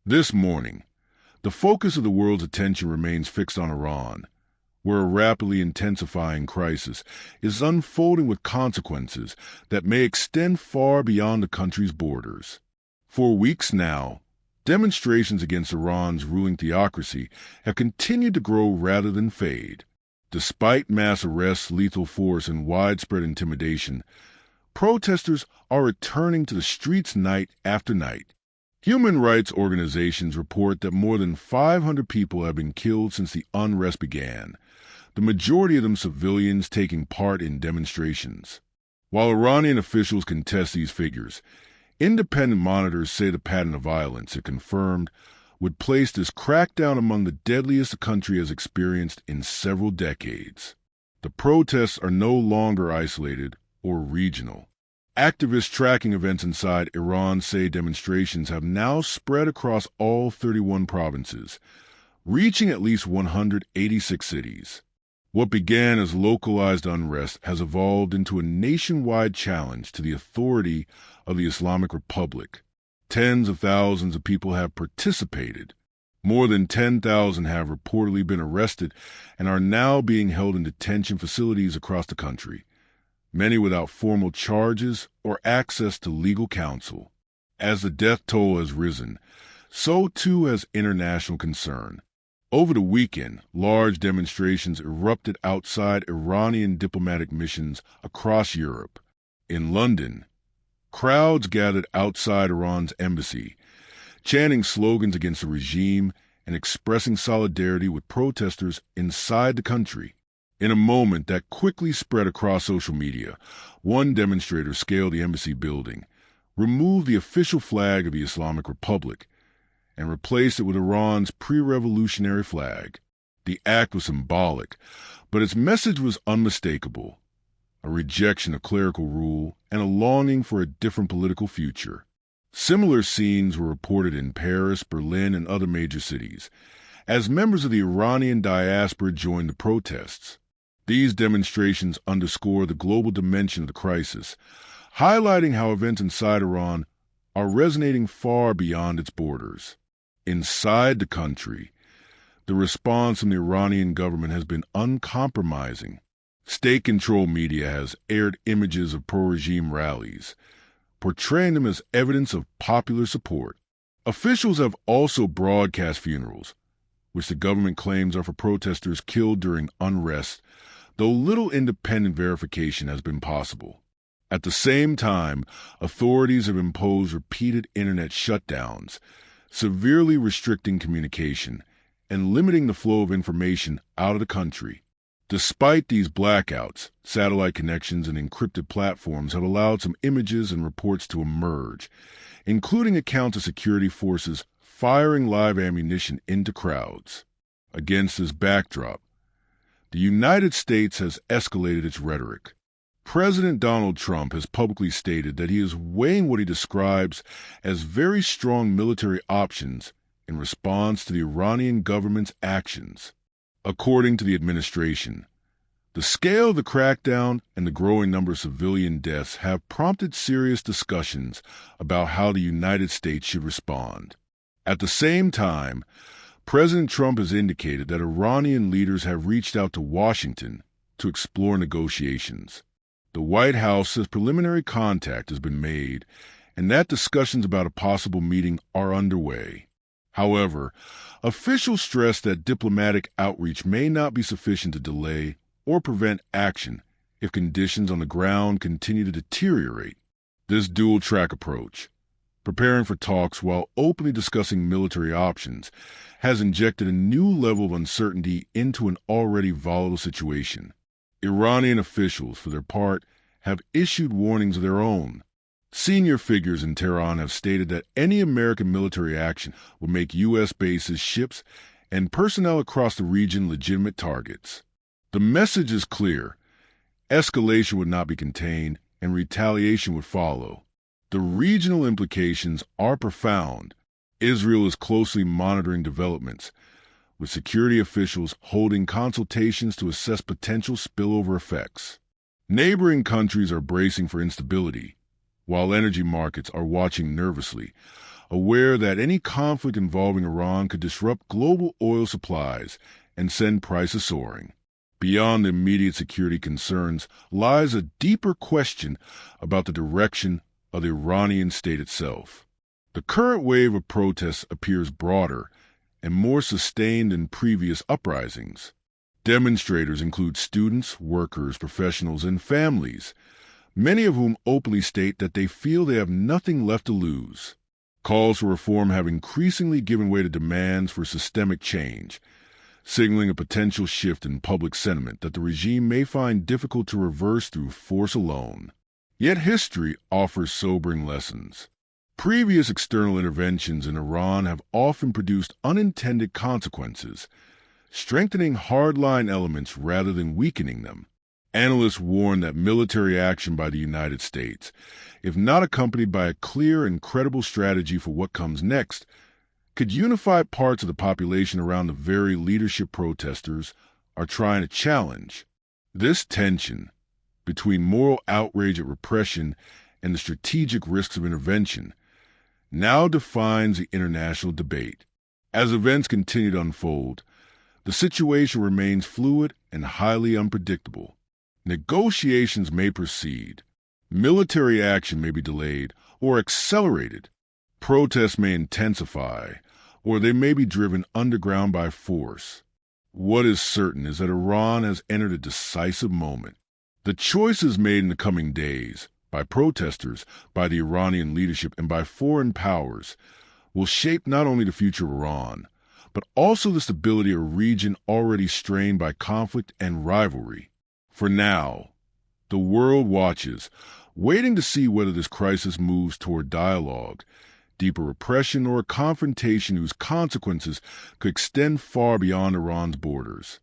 This morning, the focus of the world's attention remains fixed on Iran, where a rapidly intensifying crisis is unfolding with consequences that may extend far beyond the country's borders. For weeks now, demonstrations against Iran's ruling theocracy have continued to grow rather than fade. Despite mass arrests, lethal force, and widespread intimidation, protesters are returning to the streets night after night. Human rights organizations report that more than 500 people have been killed since the unrest began, the majority of them civilians taking part in demonstrations. While Iranian officials contest these figures, independent monitors say the pattern of violence, if confirmed, would place this crackdown among the deadliest the country has experienced in several decades. The protests are no longer isolated or regional. Activists tracking events inside Iran say demonstrations have now spread across all 31 provinces, reaching at least 186 cities. What began as localized unrest has evolved into a nationwide challenge to the authority of the Islamic Republic. Tens of thousands of people have participated. More than 10,000 have reportedly been arrested and are now being held in detention facilities across the country, many without formal charges or access to legal counsel. As the death toll has risen, so too has international concern. Over the weekend, large demonstrations erupted outside Iranian diplomatic missions across Europe. In London, crowds gathered outside Iran's embassy, chanting slogans against the regime and expressing solidarity with protesters inside the country. In a moment that quickly spread across social media, one demonstrator scaled the embassy building, removed the official flag of the Islamic Republic, and replaced it with Iran's pre-revolutionary flag. The act was symbolic, but its message was unmistakable: a rejection of clerical rule and a longing for a different political future. Similar scenes were reported in Paris, Berlin, and other major cities, as members of the Iranian diaspora joined the protests. These demonstrations underscore the global dimension of the crisis, highlighting how events inside Iran are resonating far beyond its borders. Inside the country, the response from the Iranian government has been uncompromising. State-controlled media has aired images of pro-regime rallies, portraying them as evidence of popular support. Officials have also broadcast funerals, which the government claims are for protesters killed during unrest, though little independent verification has been possible. At the same time, authorities have imposed repeated internet shutdowns, severely restricting communication and limiting the flow of information out of the country. Despite these blackouts, satellite connections and encrypted platforms have allowed some images and reports to emerge, including accounts of security forces firing live ammunition into crowds. Against this backdrop, the United States has escalated its rhetoric. President Donald Trump has publicly stated that he is weighing what he describes as very strong military options in response to the Iranian government's actions. According to the administration, the scale of the crackdown and the growing number of civilian deaths have prompted serious discussions about how the United States should respond. At the same time, President Trump has indicated that Iranian leaders have reached out to Washington to explore negotiations. The White House says preliminary contact has been made and that discussions about a possible meeting are underway. However, officials stress that diplomatic outreach may not be sufficient to delay or prevent action if conditions on the ground continue to deteriorate. This dual-track approach, preparing for talks while openly discussing military options, has injected a new level of uncertainty into an already volatile situation. Iranian officials, for their part, have issued warnings of their own. Senior figures in Tehran have stated that any American military action would make U.S. bases, ships, and personnel across the region legitimate targets. The message is clear: escalation would not be contained, and retaliation would follow. The regional implications are profound. Israel is closely monitoring developments, with security officials holding consultations to assess potential spillover effects. Neighboring countries are bracing for instability, while energy markets are watching nervously, aware that any conflict involving Iran could disrupt global oil supplies and send prices soaring. Beyond the immediate security concerns lies a deeper question about the direction of the Iranian state itself. The current wave of protests appears broader and more sustained than previous uprisings. Demonstrators include students, workers, professionals, and families, many of whom openly state that they feel they have nothing left to lose. Calls for reform have increasingly given way to demands for systemic change, signaling a potential shift in public sentiment that the regime may find difficult to reverse through force alone. Yet history offers sobering lessons. Previous external interventions in Iran have often produced unintended consequences, strengthening hardline elements rather than weakening them. Analysts warn that military action by the United States, if not accompanied by a clear and credible strategy for what comes next, could unify parts of the population around the very leadership protesters are trying to challenge. This tension between moral outrage at repression and the strategic risks of intervention now defines the international debate. As events continue to unfold, the situation remains fluid and highly unpredictable. Negotiations may proceed, military action may be delayed or accelerated, protests may intensify, or they may be driven underground by force. What is certain is that Iran has entered a decisive moment. The choices made in the coming days, by protesters, by the Iranian leadership, and by foreign powers, will shape not only the future of Iran, but also the stability of a region already strained by conflict and rivalry. For now, the world watches, waiting to see whether this crisis moves toward dialogue, deeper repression, or a confrontation whose consequences could extend far beyond Iran's borders.